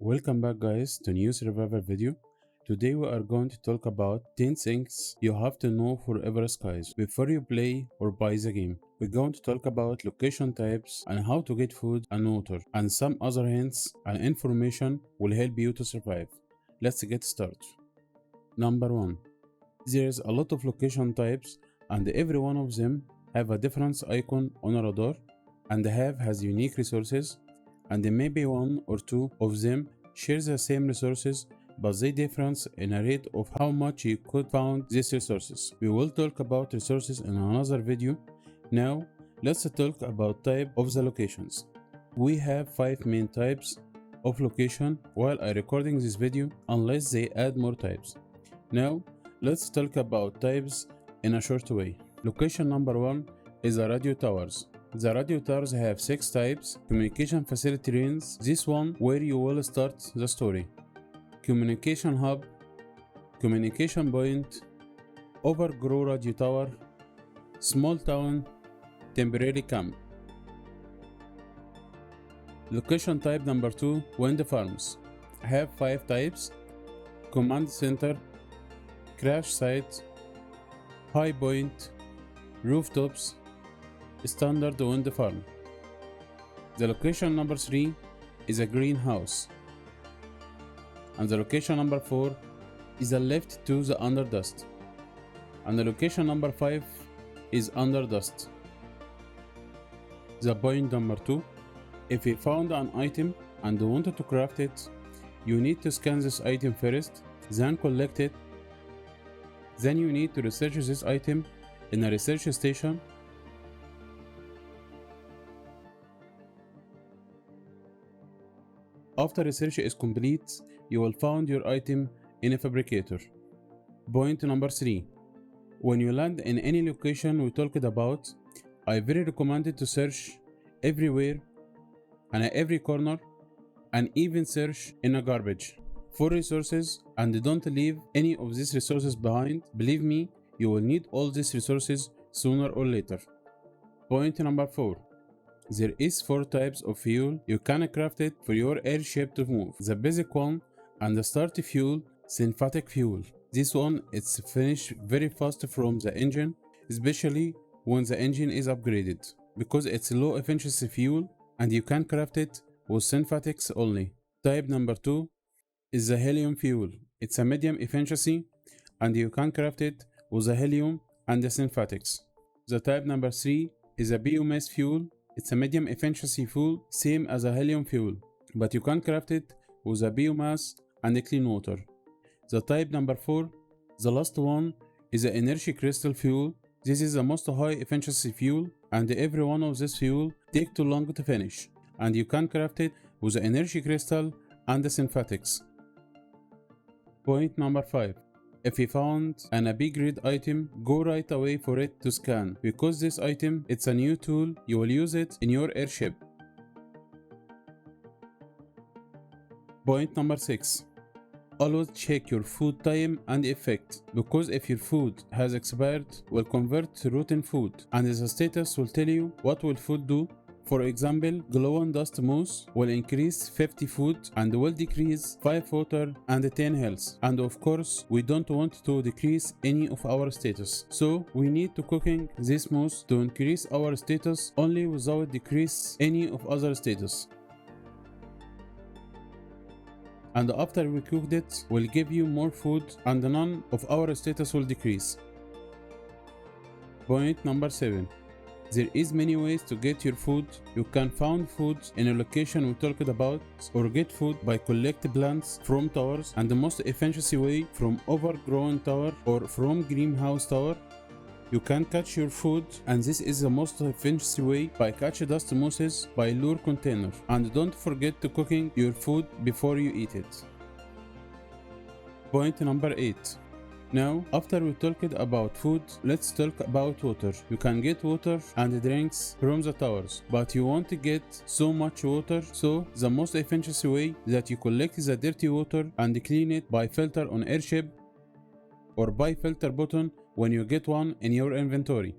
Welcome back guys to new survival video. Today we are going to talk about 10 things you have to know for Everest Skies before you play or buy the game. We're going to talk about location types and how to get food and water and some other hints and information will help you to survive. Let's get started. Number 1. There's a lot of location types and every one of them have a different icon on a radar and has unique resources, and maybe one or two of them share the same resources but they difference in a rate of how much you could find these resources. We will talk about resources in another video. Now let's talk about type of the locations. We have 5 main types of location while I recording this video unless they add more types. Now let's talk about types in a short way. Location number 1 is the radio towers. The radio towers have 6 types. Communication facility range, this one where you will start the story. Communication hub, communication point, overgrow radio tower, small town, temporary camp. Location type number 2, wind farms. Have 5 types: command center, crash site, high point, rooftops, standard wind farm. The location number 3 is a greenhouse, and the location number 4 is a lift to the underdust, and the location number 5 is underdust. The point number 2, if you found an item and wanted to craft it, you need to scan this item first, then collect it. Then you need to research this item in a research station. After research is complete, you will find your item in a fabricator. Point number 3. When you land in any location we talked about, I very recommend to search everywhere and at every corner, and even search in a garbage for resources, and don't leave any of these resources behind. Believe me, you will need all these resources sooner or later. Point number 4. There is 4 types of fuel you can craft it for your airship to move. The basic one and the start fuel, synthetic fuel. This one is finished very fast from the engine, especially when the engine is upgraded, because it's low efficiency fuel and you can craft it with synthetics only. Type number 2 is the helium fuel. It's a medium efficiency and you can craft it with the helium and the synthetics. The type number 3 is a biomass fuel. It's a medium efficiency fuel, same as a helium fuel, but you can craft it with a biomass and a clean water. The type number 4, the last one, is the energy crystal fuel. This is the most high efficiency fuel, and every one of this fuel take too long to finish, and you can craft it with the energy crystal and the synthetics. Point number 5. If you found a big red item, go right away for it to scan, because this item, it's a new tool, you will use it in your airship. Point number 6. Always check your food time and effect, because if your food has expired, will convert to rotten food, and the status will tell you what will food do. For example, glow and dust moose will increase 50 food and will decrease 5 water and 10 health. And of course, we don't want to decrease any of our status. So we need to cooking this moose to increase our status only without decrease any of other status. And after we cooked it, we'll give you more food and none of our status will decrease. Point number 7. There is many ways to get your food. You can find food in a location we talked about, or get food by collect plants from towers, and the most efficiency way from overgrown tower or from greenhouse tower. You can catch your food, and this is the most efficiency way by catch dust mooses by lure container, and don't forget to cooking your food before you eat it. Point number 8. Now, after we talked about food, let's talk about water. You can get water and drinks from the towers, but you won't get so much water, so the most efficiency way that you collect the dirty water and clean it by filter on airship, or by filter button when you get one in your inventory.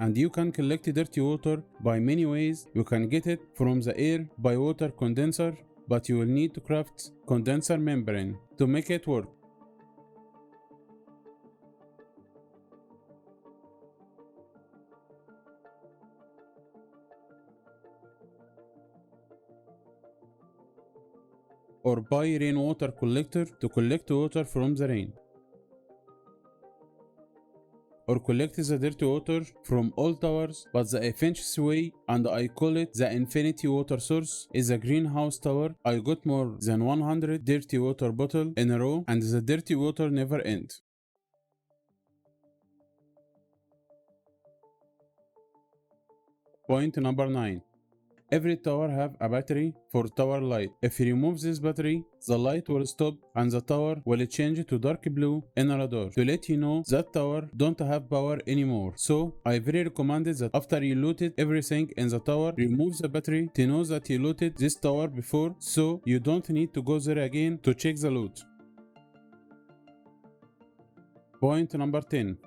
and you can collect dirty water by many ways. You can get it from the air by water condenser, but you will need to craft condenser membrane to make it work. Or buy rainwater collector to collect water from the rain. Or collect the dirty water from all towers, but the efficiency way, and I call it the infinity water source, is a greenhouse tower. I got more than 100 dirty water bottles in a row, and the dirty water never ends. Point number 9. Every tower have a battery for tower light. If you remove this battery, the light will stop and the tower will change to dark blue in a radar to let you know that tower don't have power anymore. So I very recommend that after you looted everything in the tower, remove the battery to know that you looted this tower before, so you don't need to go there again to check the loot. Point number 10.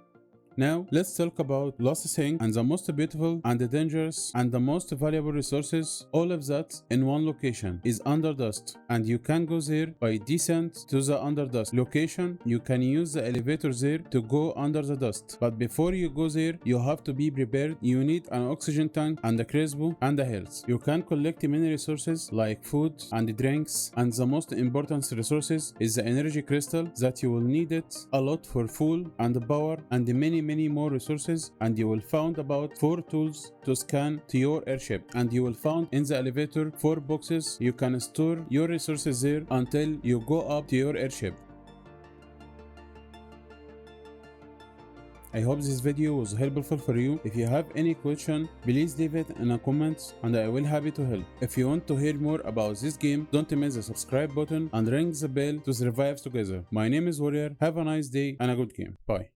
Now, let's talk about last thing and the most beautiful and the dangerous and the most valuable resources. All of that in one location is Underdust, and you can go there by descent to the Underdust location. You can use the elevator there to go under the dust, but before you go there, you have to be prepared. You need an oxygen tank and a crossbow and a health. You can collect many resources like food and drinks, and the most important resources is the energy crystal that you will need it a lot for fuel and power and many more resources. And you will find about 4 tools to scan to your airship, and you will find in the elevator 4 boxes. You can store your resources there until you go up to your airship. I hope this video was helpful for you. If you have any question, please leave it in the comments and I will happy to help. If you want to hear more about this game, don't miss the subscribe button and ring the bell to survive together. My name is Warrior. Have a nice day and a good game. Bye.